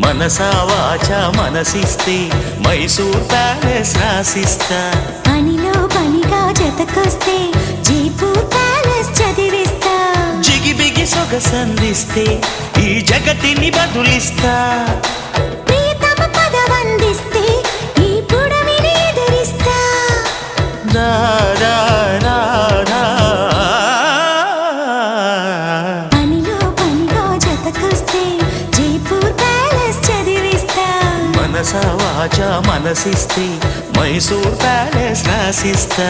మనసా వాచా మనసిస్తే మైసూర్ ప్యాలెస్ రాసిస్తా. పనిలో పనిగా జతకొస్తే జైపూర్ ప్యాలెస్ చదివిస్తా. జిగిబిగి సొగసందిస్తే ఈ జగతిని బదులిస్తా. ప్రియతమ పదవందిస్తే ఈ పుడమిని ఎదిరిస్తా. రా రా రా రా. పనిలో పనిగా జతకొస్తే జైపూర్ ప్యాలెస్ చదివిస్తా. మనసా వాచా మనసిస్తే మైసూర్ ప్యాలెస్ రాసిస్తా.